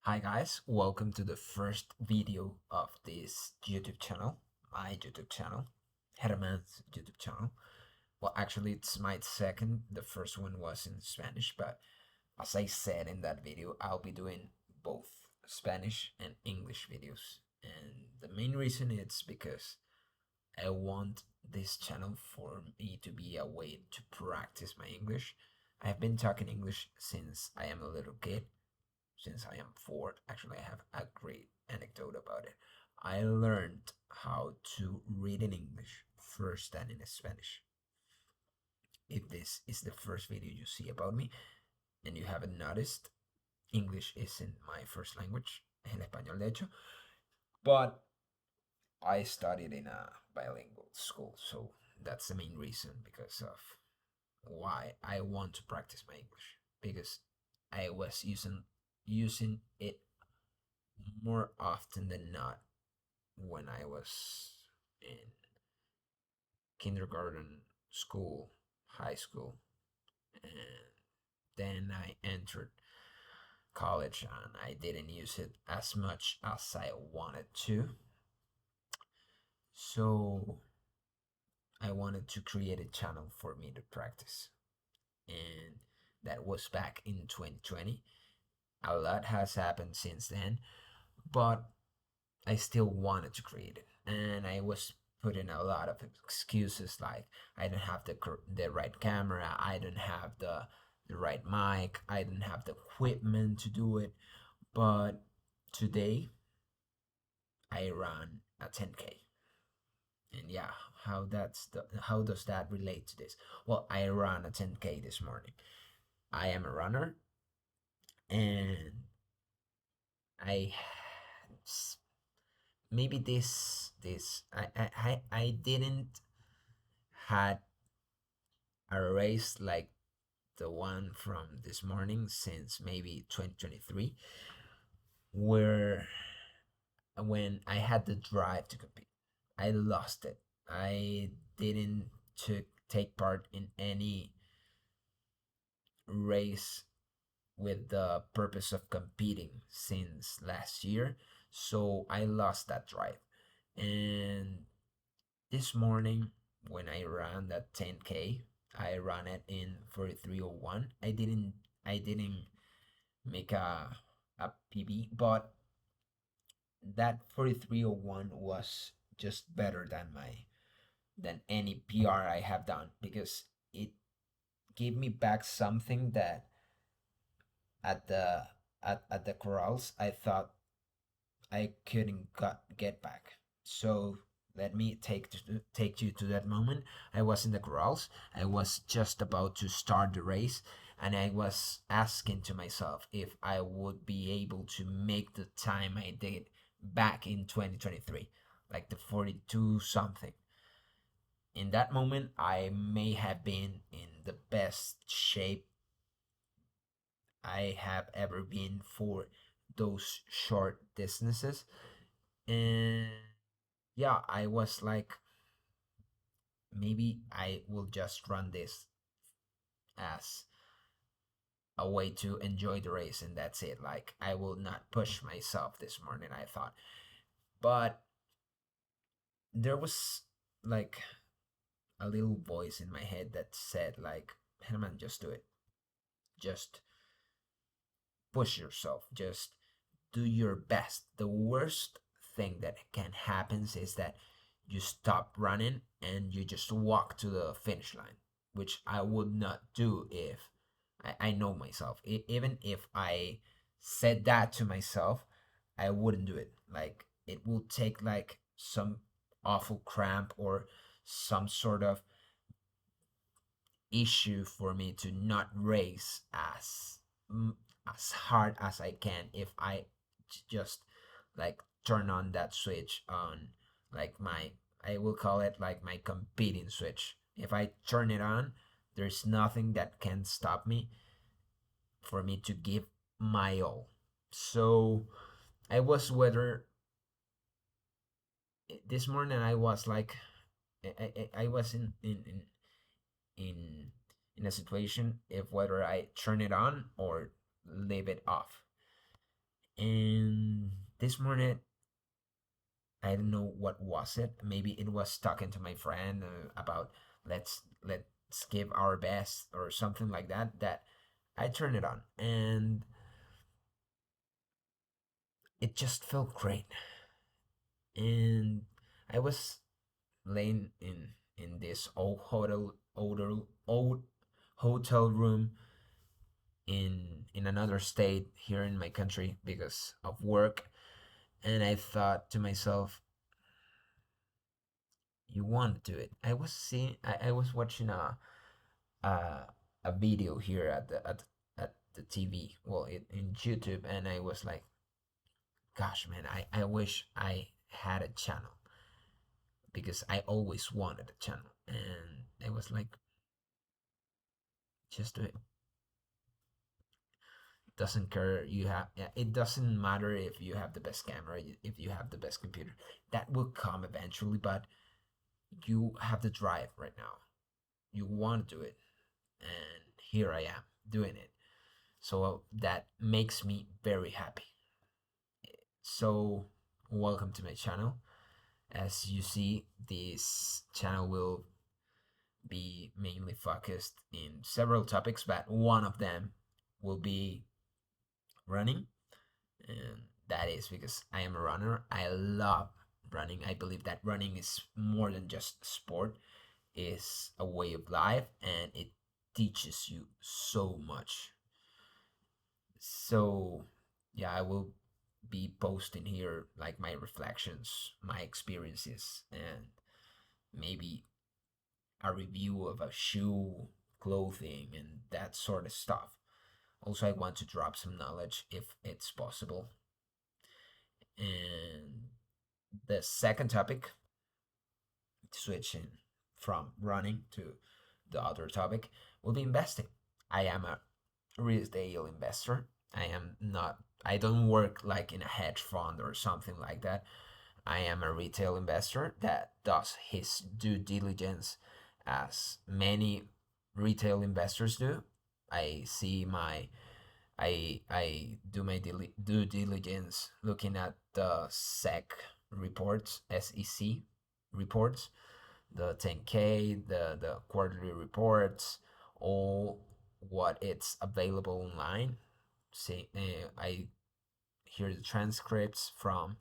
Hi guys, welcome to the first video of this YouTube channel, my YouTube channel, Herman's YouTube channel. Well, actually, it's my second. The first one was in Spanish, but as I said in that video, I'll be doing both Spanish and English videos. And the main reason is because I want this channel for me to be a way to practice my English. I've been talking English since I am a little kid, since I am four. Actually, I have a great anecdote about it. I learned how to read in English first than in Spanish. If this is the first video you see about me and you haven't noticed, English isn't my first language, el español de hecho, but I studied in a bilingual school, so that's the main reason because of why I want to practice my English, because I was using it more often than not when I was in kindergarten, school, high school, and then I entered college and I didn't use it as much as I wanted to. So I wanted to create a channel for me to practice. And that was back in 2020. A lot has happened since then, but I still wanted to create it. And I was putting a lot of excuses like I don't have the right camera, I don't have the right mic, I don't have the equipment to do it. But today I ran a 10K. And yeah, how does that relate to this? Well, I ran a 10K this morning. I am a runner and I maybe I didn't had a race like the one from this morning since maybe 2023, where when I had the drive to compete, I lost it. I didn't take part in any race with the purpose of competing since last year, so I lost that drive. And this morning, when I ran that 10K, I ran it in 43:01. I didn't make a PB, but that 43:01 was just better than any PR I have done, because it gave me back something that at the at the corrals I thought I couldn't get back. So let me take you to that moment. I was in the corrals. I was just about to start the race, and I was asking to myself if I would be able to make the time I did back in 2023, like the 42 something. In that moment, I may have been in the best shape I have ever been for those short distances. And yeah, I was like, maybe I will just run this as a way to enjoy the race and that's it. Like, I will not push myself this morning, I thought. But there was like a little voice in my head that said, like, Herman, just do it. Just push yourself. Just do your best. The worst thing that can happen is that you stop running and you just walk to the finish line, which I would not do if I know myself. Even if I said that to myself, I wouldn't do it. Like, it will take like some awful cramp or some sort of issue for me to not race as hard as I can if I just like turn on that switch on, like my, I will call it like my competing switch. If I turn it on, there's nothing that can stop me for me to give my all. So I was whether this morning I was like I was in in a situation if whether I turn it on or leave it off. And this morning, I don't know what was it. Maybe it was talking to my friend about let's give our best or something like that. That I turned it on, and it just felt great. And I was laying in this old hotel room in another state here in my country because of work, and I thought to myself, you want to do it. I was watching a a video here at the TV, well, in YouTube, and I was like, gosh, man, I wish I had a channel because I always wanted a channel, and I was like, just do it. Doesn't care you have, yeah, it doesn't matter if you have the best camera, if you have the best computer. That will come eventually, but you have the drive right now. You want to do it, and here I am doing it. So that makes me very happy. So welcome to my channel. As you see, this channel will be mainly focused in several topics, but one of them will be running. And that is because I am a runner. I love running. I believe that running is more than just sport, is a way of life, and it teaches you so much. So yeah, I will be posting here like my reflections, my experiences, and maybe a review of a shoe, clothing, and that sort of stuff. Also, I want to drop some knowledge if it's possible. And the second topic, switching from running to the other topic, will be investing. I am a retail investor. I am not, I don't work like in a hedge fund or something like that. I am a retail investor that does his due diligence as many retail investors do. I see my I do my due diligence looking at the SEC reports, the 10K, the quarterly reports, all what it's available online. See, I hear the transcripts from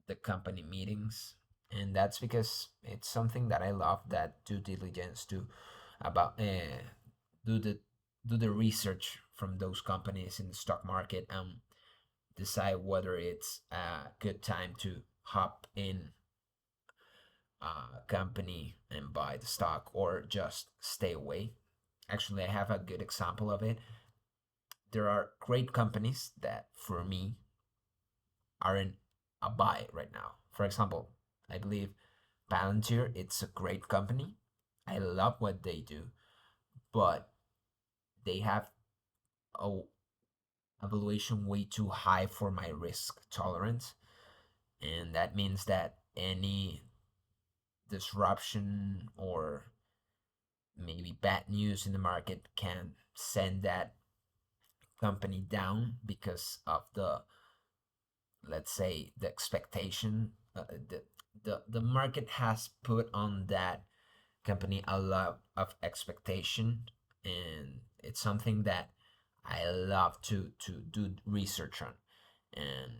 the company meetings, and that's because it's something that I love, that due diligence to about do the do the research from those companies in the stock market and decide whether it's a good time to hop in a company and buy the stock or just stay away. Actually, I have a good example of it. There are great companies that for me are in a buy right now. For example, I believe Palantir, it's a great company. I love what they do, but they have a valuation way too high for my risk tolerance. And that means that any disruption or maybe bad news in the market can send that company down because of the, let's say, the expectation, the market has put on that company a lot of expectation, and it's something that I love to do research on and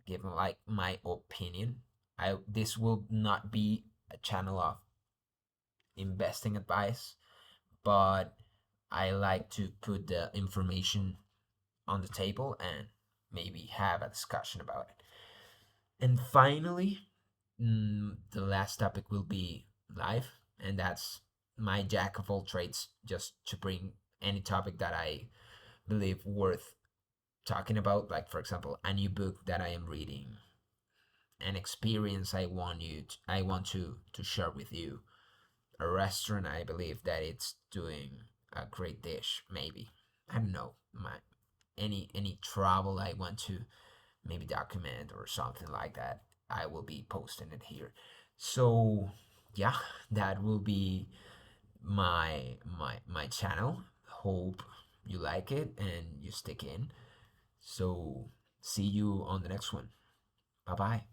give like my opinion. I This will not be a channel of investing advice, but I like to put the information on the table and maybe have a discussion about it. And finally, the last topic will be life, and that's my jack of all trades, just to bring any topic that I believe worth talking about. Like, for example, a new book that I am reading, an experience I want to share with you, a restaurant I believe that it's doing a great dish, maybe, I don't know, my any travel I want to maybe document or something like that. I will be posting it here. So yeah, that will be my channel. Hope you like it and you stick in. So see you on the next one. Bye bye.